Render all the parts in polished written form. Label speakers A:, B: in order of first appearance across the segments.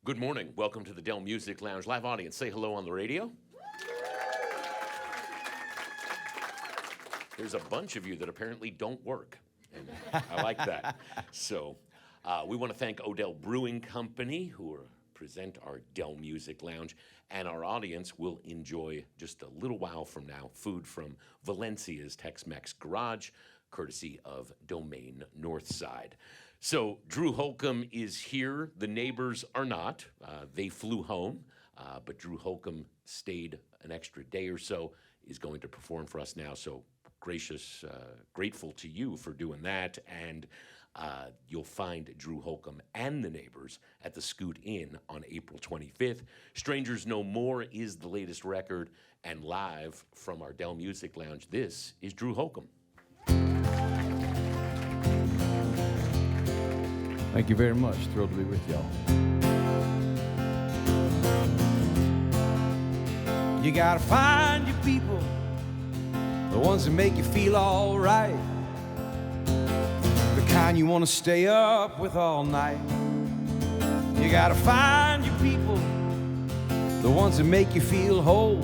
A: Good morning. Welcome to the Dell Music Lounge. Live audience, say hello on the radio. There's a bunch of you that apparently don't work, and I like that. So we want to thank Odell Brewing Company, who present our Dell Music Lounge, and our audience will enjoy, just a little while from now, food from Valencia's Tex-Mex Garage, courtesy of Domain Northside. So Drew Holcomb is here. The neighbors are not. They flew home, but Drew Holcomb stayed an extra day or so, is going to perform for us now. So grateful to you for doing that. And you'll find Drew Holcomb and the neighbors at the Scoot Inn on April 25th. Strangers No More is the latest record. And live from our Dell Music Lounge, this is Drew Holcomb.
B: Thank you very much. Thrilled to be with y'all. You gotta find your people, the ones that make you feel all right, the kind you want to stay up with all night. You gotta find your people, the ones that make you feel whole.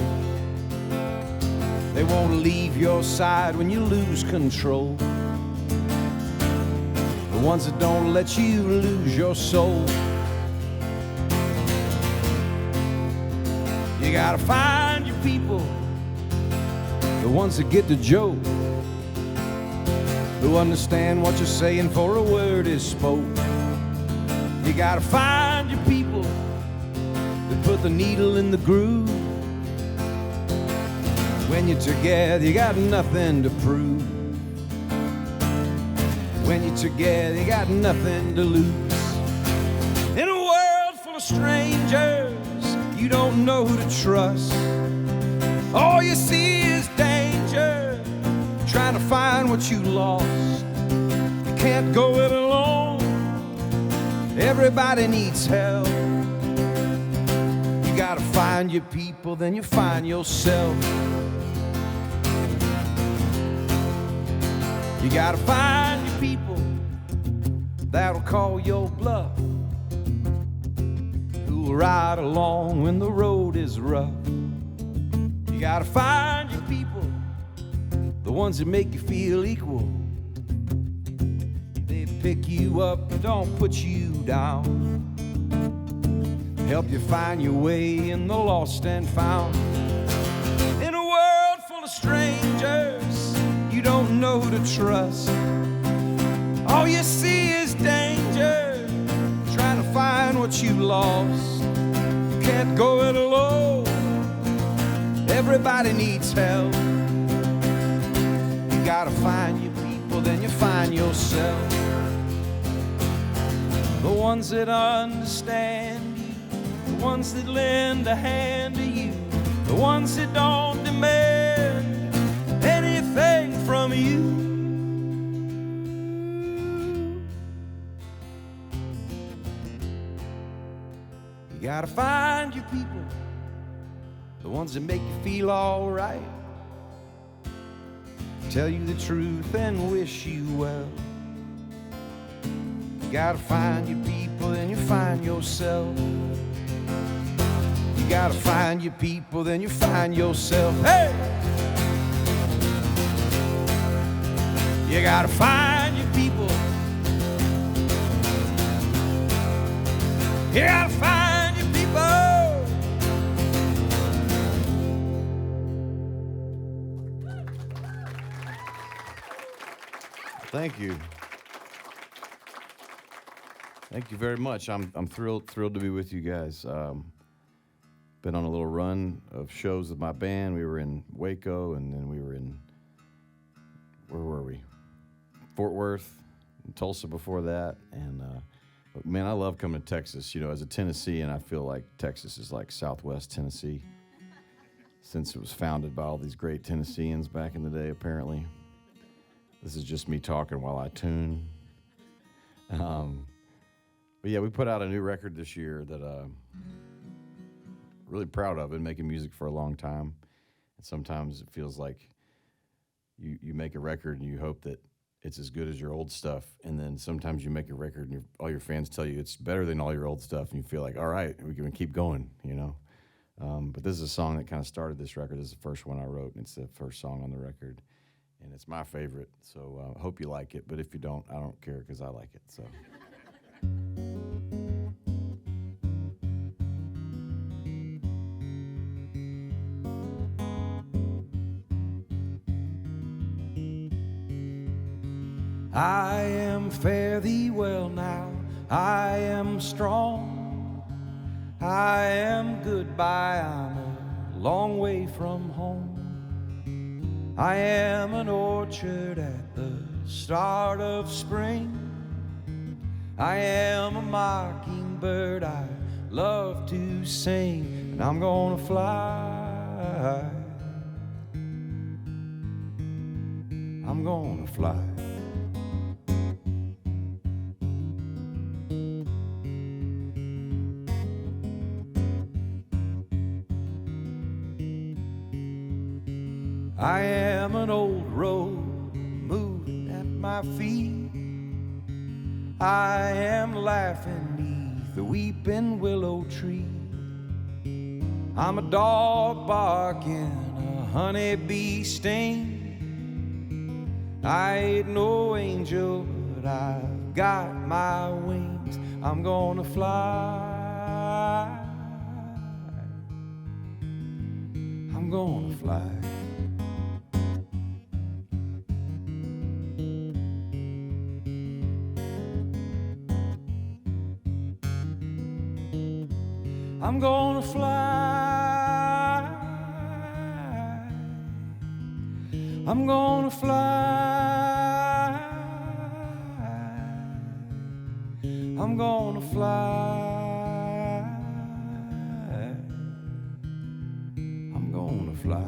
B: They won't leave your side when you lose control. The ones that don't let you lose your soul. You gotta find your people, the ones that get the joke, who understand what you're saying before a word is spoke. You gotta find your people that put the needle in the groove. When you're together, you got nothing to prove. When you're together, you got nothing to lose. In a world full of strangers, you don't know who to trust. All you see is danger, trying to find what you lost. You can't go it alone, everybody needs help. You gotta find your people, then you find yourself. You gotta find your people that'll call your bluff, who'll ride along when the road is rough. You gotta find your people, the ones that make you feel equal. They pick you up, don't put you down, help you find your way in the lost and found. In a world full of strangers, you don't know who to trust. All you see is danger, trying to find what you lost. You can't go it alone, everybody needs help. You gotta find your people, then you find yourself. The ones that understand you, the ones that lend a hand to you, the ones that don't demand anything from you. You gotta find your people, the ones that make you feel all right, tell you the truth and wish you well. You gotta find your people, then you find yourself. You gotta find your people, then you find yourself. Hey! You gotta find your people. You gotta find your people. Thank you. Thank you very much. I'm thrilled to be with you guys. Been on a little run of shows with my band. We were in Waco, and then we were in, where were we? Fort Worth, and Tulsa before that. And but man, I love coming to Texas. You know, as a Tennessean, I feel like Texas is like Southwest Tennessee, since it was founded by all these great Tennesseans back in the day, apparently. This is just me talking while I tune. But yeah, we put out a new record this year that really proud of. Been making music for a long time, and sometimes it feels like you make a record and you hope that it's as good as your old stuff. And then sometimes you make a record and all your fans tell you it's better than all your old stuff, and you feel like, all right, we can keep going, you know. But this is a song that kind of started this record. This is the first one I wrote, and it's the first song on the record, and it's my favorite. So I hope you like it. But if you don't, I don't care because I like it. So. I am fare thee well now, I am strong, I am goodbye, I'm a long way from home. I am an orchard at the start of spring, I am a mockingbird I love to sing, and I'm gonna fly, I'm gonna fly. I am an old road moving at my feet, I am laughing neath the weeping willow tree, I'm a dog barking a honeybee sting, I ain't no angel but I've got my wings, I'm gonna fly, I'm gonna fly. I'm gonna fly, I'm gonna fly, I'm gonna fly, I'm gonna fly.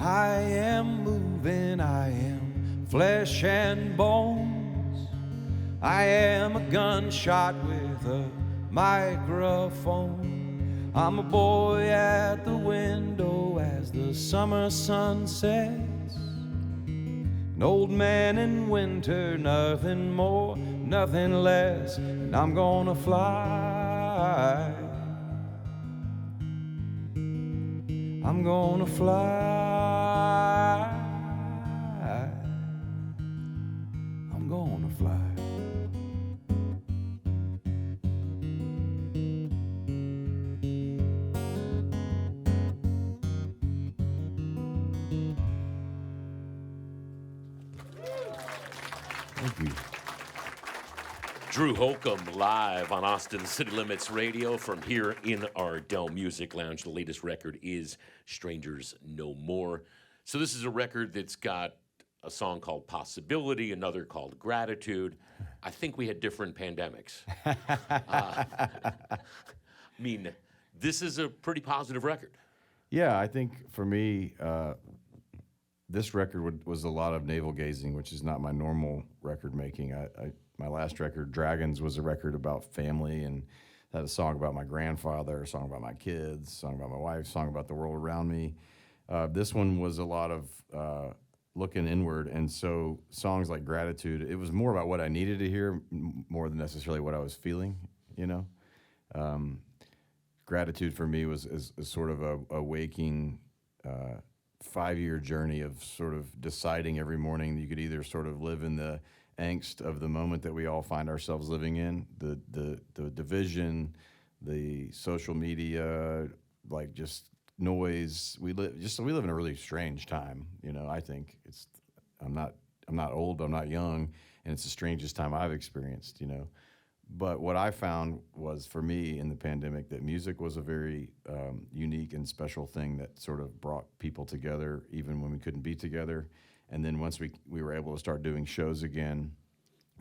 B: I am moving, I am flesh and bones, I am a gunshot with a microphone, I'm a boy at the window as the summer sun sets, an old man in winter, nothing more, nothing less, and I'm gonna fly, I'm gonna fly, I'm gonna fly. Thank you.
A: Drew Holcomb live on Austin City Limits Radio from here in our Dell Music Lounge. The latest record is Strangers No More. So this is a record that's got a song called Possibility, another called Gratitude. I think we had different pandemics. I mean, this is a pretty positive record.
B: Yeah, I think for me, this record was a lot of navel gazing, which is not my normal record making. My last record, Dragons, was a record about family and had a song about my grandfather, a song about my kids, a song about my wife, a song about the world around me. This one was a lot of looking inward, and so songs like Gratitude, it was more about what I needed to hear more than necessarily what I was feeling, you know? Gratitude for me was is sort of a waking 5-year journey of sort of deciding every morning that you could either sort of live in the angst of the moment that we all find ourselves living in, the division, the social media, like just noise. We live in a really strange time, you know. I think I'm not old, but I'm not young, and it's the strangest time I've experienced, you know. But what I found was, for me in the pandemic, that music was a very unique and special thing that sort of brought people together even when we couldn't be together. And then once we were able to start doing shows again,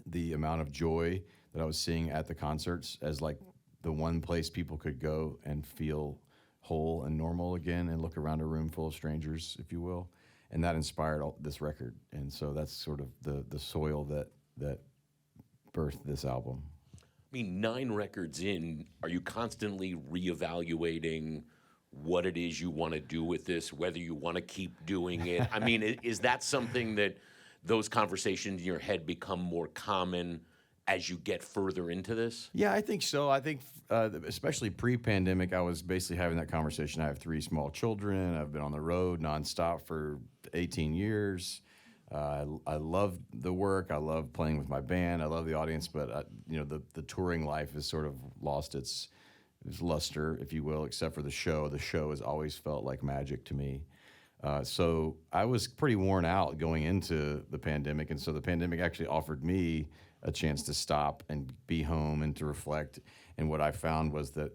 B: the amount of joy that I was seeing at the concerts as like the one place people could go and feel whole and normal again and look around a room full of strangers, if you will. And that inspired this record. And so that's sort of the soil that birthed this album.
A: mean, 9 records in, are you constantly reevaluating what it is you want to do with this, whether you want to keep doing it? I mean, is that something that those conversations in your head become more common as you get further into this?
B: Yeah, I think so. I think, especially pre-pandemic, I was basically having that conversation. I have 3 small children. I've been on the road nonstop for 18 years. I love the work. I love playing with my band. I love the audience, but the touring life has sort of lost its luster, if you will, except for the show. The show has always felt like magic to me. So I was pretty worn out going into the pandemic, and so the pandemic actually offered me a chance to stop and be home and to reflect. And what I found was that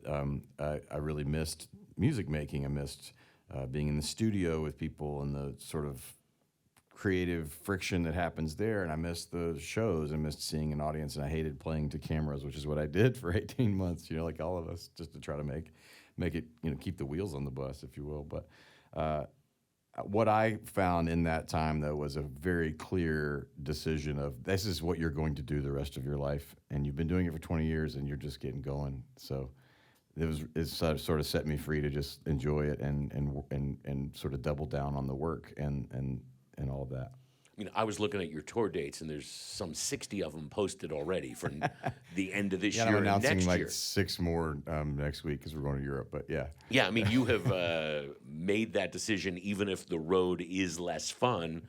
B: I really missed music making. I missed being in the studio with people and the sort of creative friction that happens there, and I missed the shows. I missed seeing an audience, and I hated playing to cameras, which is what I did for 18 months, like all of us, just to try to make it, keep the wheels on the bus, if you will. But what I found in that time, though, was a very clear decision of this is what you're going to do the rest of your life, and you've been doing it for 20 years, and you're just getting going. So it sort of set me free to just enjoy it and sort of double down on the work and all of that.
A: I mean, I was looking at your tour dates, and there's some 60 of them posted already for the end of this
B: Yeah,
A: year
B: I'm
A: and
B: announcing
A: next year.
B: 6 more next week because we're going to Europe. But yeah,
A: Yeah, I mean, you have made that decision, even if the road is less fun,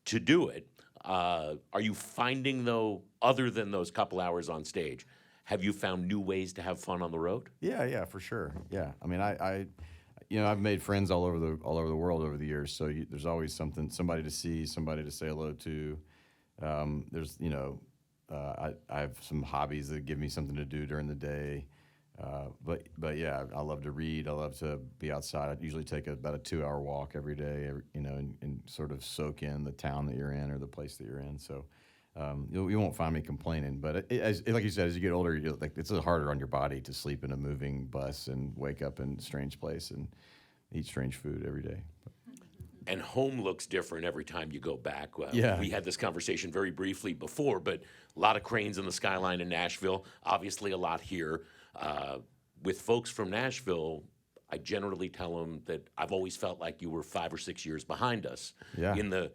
A: to do it. Are you finding, though, other than those couple hours on stage, have you found new ways to have fun on the road?
B: Yeah, for sure. Yeah, I mean, I've made friends all over the world over the years. So there's always somebody to see, somebody to say hello to. There's I have some hobbies that give me something to do during the day. But yeah, I love to read. I love to be outside. I usually take about a 2-hour walk every day, and sort of soak in the town that you're in or the place that you're in. So you won't find me complaining. But like you said, as you get older, it's harder on your body to sleep in a moving bus and wake up in a strange place and eat strange food every day.
A: And home looks different every time you go back.
B: Yeah.
A: We had this conversation very briefly before, but a lot of cranes in the skyline in Nashville, obviously a lot here. With folks from Nashville, I generally tell them that I've always felt like you were 5 or 6 years behind us in the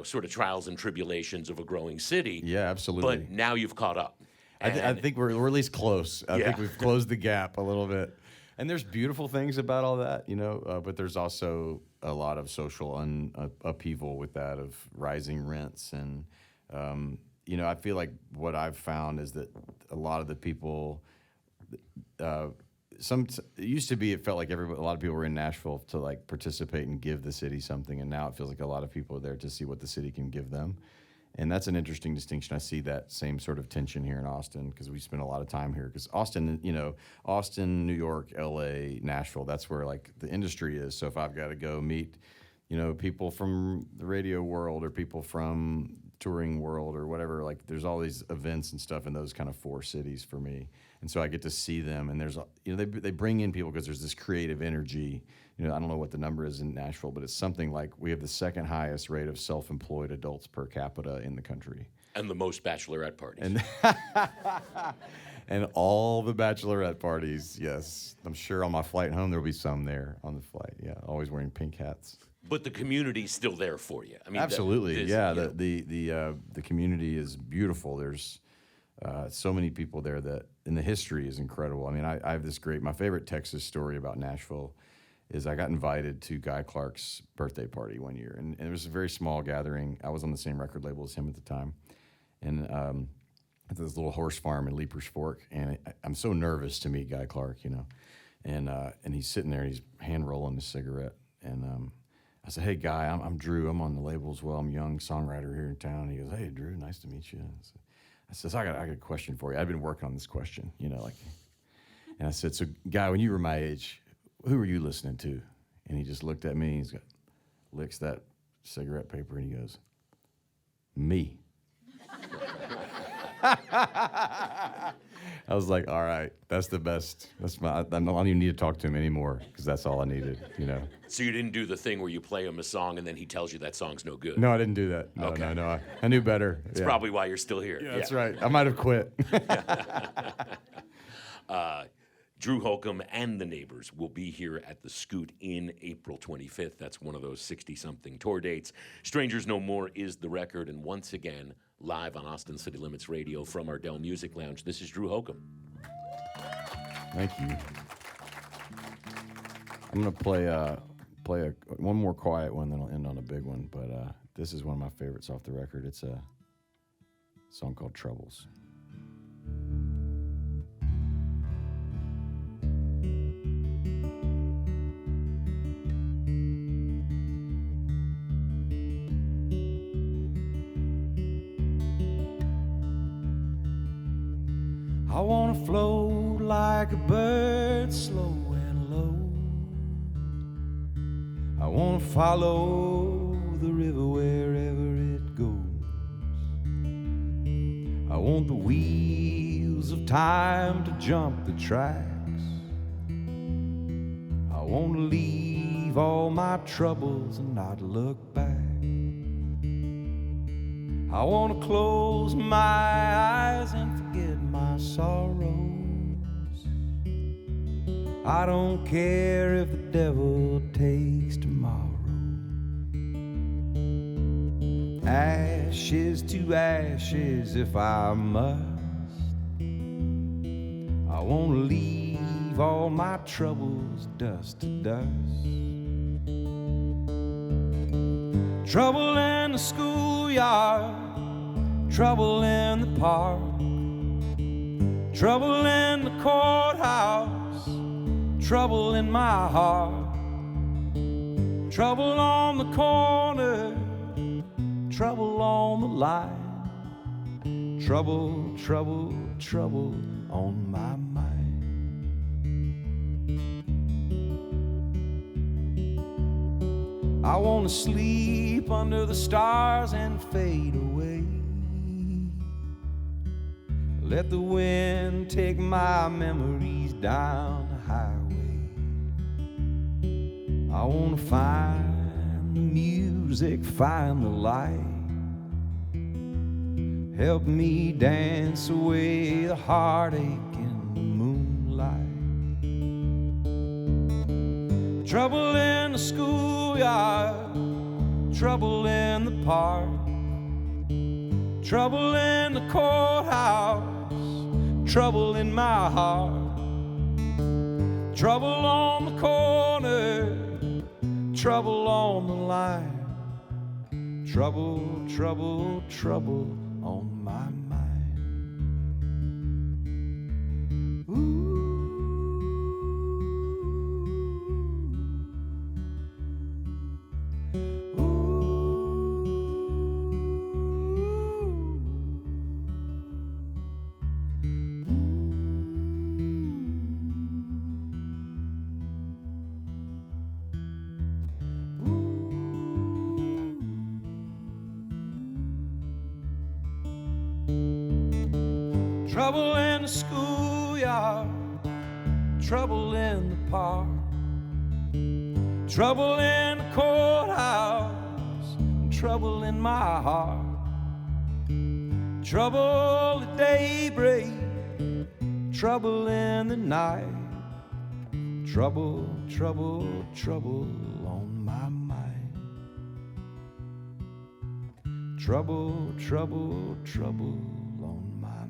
A: sort of trials and tribulations of a growing city.
B: Yeah, absolutely.
A: But now you've caught up.
B: I think we're at least close. I think we've closed the gap a little bit. And there's beautiful things about all that, but there's also a lot of social upheaval with that of rising rents. And, I feel like what I've found is that a lot of the people, it used to be, it felt like a lot of people were in Nashville to like participate and give the city something. And now it feels like a lot of people are there to see what the city can give them. And that's an interesting distinction. I see that same sort of tension here in Austin because we spend a lot of time here. Because Austin, New York, L.A., Nashville, that's where like the industry is. So if I've got to go meet, people from the radio world or people from touring world or whatever, like there's all these events and stuff in those kind of 4 cities for me. And so I get to see them, and there's, they bring in people because there's this creative energy. I don't know what the number is in Nashville, but it's something like we have the 2nd highest rate of self-employed adults per capita in the country.
A: And the most bachelorette parties.
B: And all the bachelorette parties, yes. I'm sure on my flight home there'll be some there on the flight. Yeah, always wearing pink hats.
A: But the community's still there for you. I mean,
B: absolutely, the community is beautiful. There's so many people there and the history is incredible. I mean, I have my favorite Texas story about Nashville is I got invited to Guy Clark's birthday party one year, and it was a very small gathering. I was on the same record label as him at the time, and at this little horse farm in Leaper's Fork, and I'm so nervous to meet Guy Clark, and he's sitting there, he's hand rolling a cigarette, and I said, "Hey, Guy, I'm Drew. I'm on the label as well. I'm a young songwriter here in town." And he goes, "Hey, Drew, nice to meet you." I said, I got a question for you. I've been working on this question, and I said, "So, Guy, when you were my age, who were you listening to?" And he just looked at me. Licks that cigarette paper, and he goes, "Me." I was like, all right, that's the best. I don't even need to talk to him anymore because that's all I needed, you know.
A: So you didn't do the thing where you play him a song and then he tells you that song's no good.
B: No, I didn't do that. No,
A: Okay.
B: no. I knew better.
A: That's probably why you're still here.
B: Yeah, that's right. I might have quit.
A: Drew Holcomb and the Neighbors will be here at the Scoot in April 25th. That's one of those 60-something tour dates. Strangers No More is the record, and once again, live on Austin City Limits Radio from our Dell Music Lounge, this is Drew Holcomb.
B: Thank you. I'm gonna play one more quiet one, then I'll end on a big one. But this is one of my favorites off the record. It's a song called Troubles. I wanna float like a bird, slow and low. I wanna follow the river wherever it goes. I want the wheels of time to jump the tracks. I wanna leave all my troubles and not look back. I wanna close my eyes and forget my sorrows. I don't care if the devil takes tomorrow. Ashes to ashes if I must. I wanna leave all my troubles dust to dust. Trouble in the schoolyard, trouble in the park, trouble in the courthouse, trouble in my heart, trouble on the corner, trouble on the line, trouble, trouble, trouble on my mind. I want to sleep under the stars and fade away. Let the wind take my memories down the highway. I want to find the music, find the light. Help me dance away the heartache in the moonlight. Trouble in the schoolyard, trouble in the park, trouble in the courthouse, trouble in my heart, trouble on the corner, trouble on the line, trouble, trouble, trouble on my mind. Ooh. Trouble in the schoolyard, trouble in the park, trouble in the courthouse, trouble in my heart, trouble at daybreak, trouble in the night, trouble, trouble, trouble on my mind. Trouble, trouble, trouble on my mind.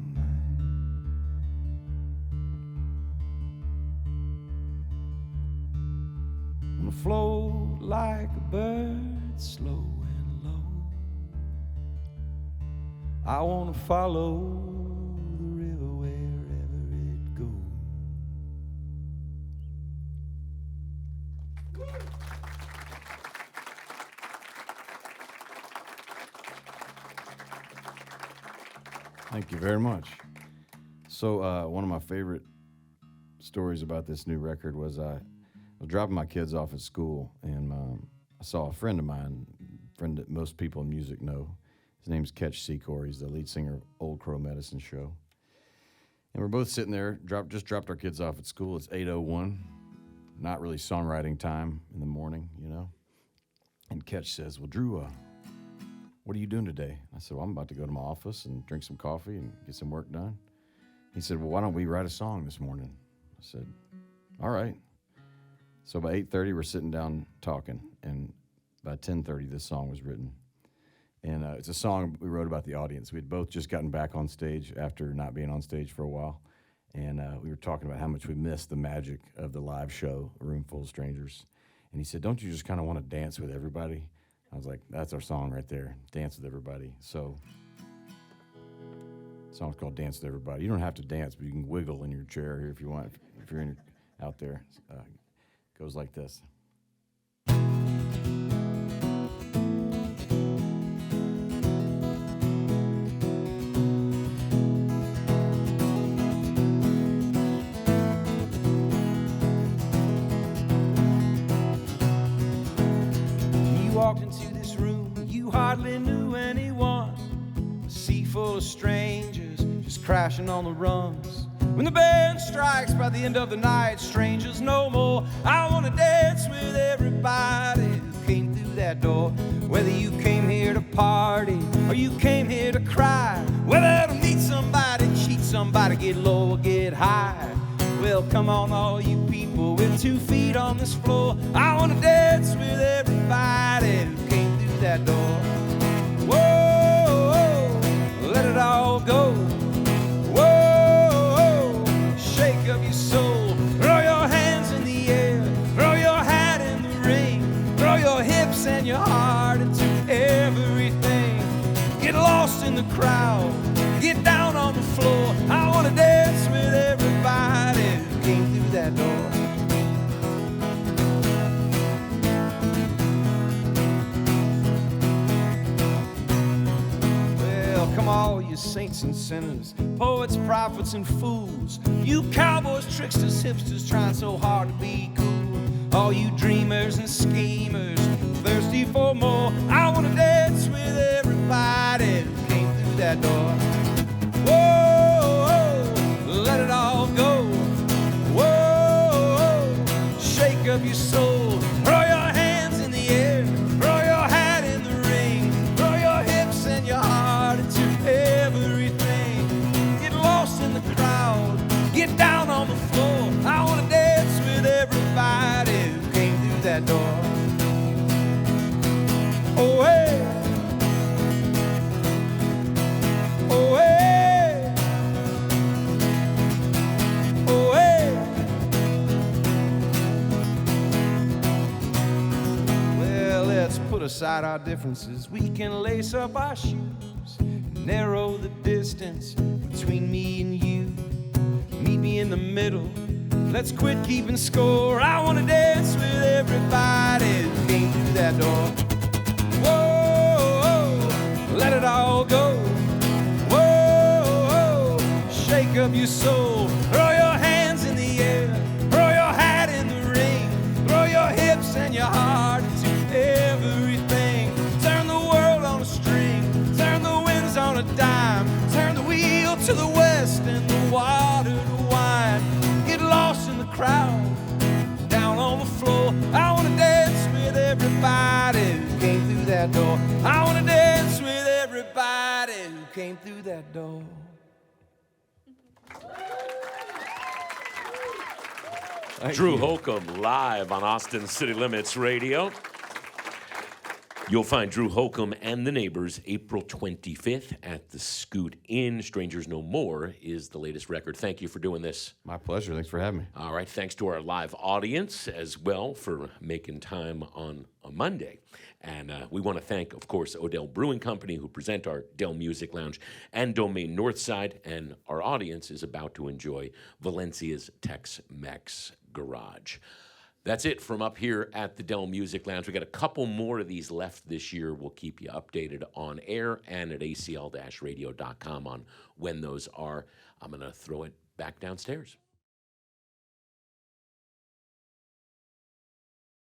B: Wanna float like a bird, slow and low. I wanna follow the river wherever it goes. Thank you very much. So one of my favorite stories about this new record was I was dropping my kids off at school, and I saw a friend of mine, friend that most people in music know. His name's Ketch Secor. He's the lead singer of Old Crow Medicine Show. And we're both sitting there, just dropped our kids off at school. It's 8:01, not really songwriting time in the morning, you know. And Ketch says, well, Drew, what are you doing today? I said, well, I'm about to go to my office and drink some coffee and get some work done. He said, well, why don't we write a song this morning? I said, all right. So by 8:30, we're sitting down talking, and by 10:30, this song was written. And it's a song we wrote about the audience. We'd both just gotten back on stage after not being on stage for a while, and we were talking about how much we missed the magic of the live show, a room full of strangers. And he said, don't you just kind of want to dance with everybody? I was like, that's our song right there, Dance with Everybody. So the song's called Dance with Everybody. You don't have to dance, but you can wiggle in your chair here if you want, if you're out there. It goes like this.
C: Walked into this room, you hardly knew anyone. A sea full of strangers, just crashing on the rungs. When the band strikes by the end of the night, strangers no more. I want to dance with everybody who came through that door. Whether you came here to party or you came here to cry, whether to meet somebody, cheat somebody, get low or get high. Well, come on, all you people with 2 feet on this floor. I want to dance with everybody who came through that door. Whoa, let it all go. Whoa, shake up your soul. Throw your hands in the air. Throw your hat in the ring. Throw your hips and your heart into everything. Get lost in the crowd. Get down on the floor. I want to dance with everybody who came through that door. Well, come all you saints and sinners, poets, prophets, and fools. You cowboys, tricksters, hipsters, trying so hard to be cool. All you dreamers and schemers, thirsty for more. I want to dance with everybody who came through that door. Whoa, let it all go. Whoa, shake up your soul. Throw your hands in the air. Throw your hat in the ring. Throw your hips and your heart into everything. Get lost in the crowd. Get down on the floor. I want to dance with everybody who came through that door. Oh, hey. Oh, hey. Put aside our differences, we can lace up our shoes, narrow the distance between me and you. Meet me in the middle, let's quit keeping score. I want to dance with everybody who came through that door. Whoa, let it all go. Whoa, shake up your soul. Throw your hands in the air. Throw your hat in the ring. Throw your hips and your heart into everything. Turn the world on a string. Turn the winds on a dime. Turn the wheel to the west and the water to wine. Get lost in the crowd, down on the floor. I want to dance with everybody who came through that door. I want to dance with everybody who came through that door.
A: Drew Holcomb live on Austin City Limits Radio. You'll find Drew Holcomb and the Neighbors April 25th at the Scoot Inn. Strangers No More is the latest record. Thank you for doing this.
B: My pleasure. Thanks for having me.
A: All right. Thanks to our live audience as well for making time on a Monday. And we want to thank, of course, Odell Brewing Company, who present our Dell Music Lounge, and Domain Northside. And our audience is about to enjoy Valencia's Tex-Mex Garage. That's it from up here at the Dell Music Lounge. We got a couple more of these left this year. We'll keep you updated on air and at acl-radio.com on when those are. I'm going to throw it back downstairs.